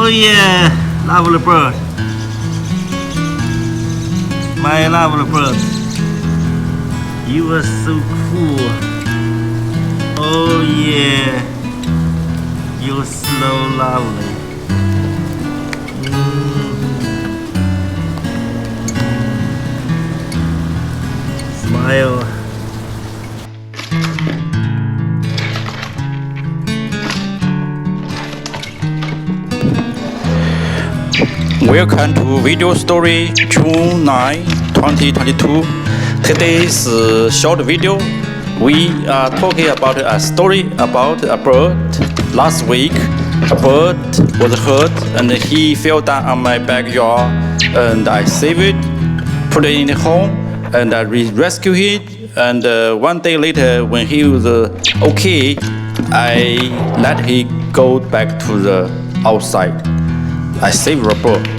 Oh yeah, lovely bird. My lovely bird. You are so cool. Oh yeah. You're so lovely. Smile. Welcome to Video Story June 9, 2022. Today's short video, we are talking about a story about a bird. Last week, a bird was hurt and he fell down on my backyard, and I saved it, put it in the home, and I rescued it. And one day later, when he was okay, I let him go back to the outside. I saved the bird.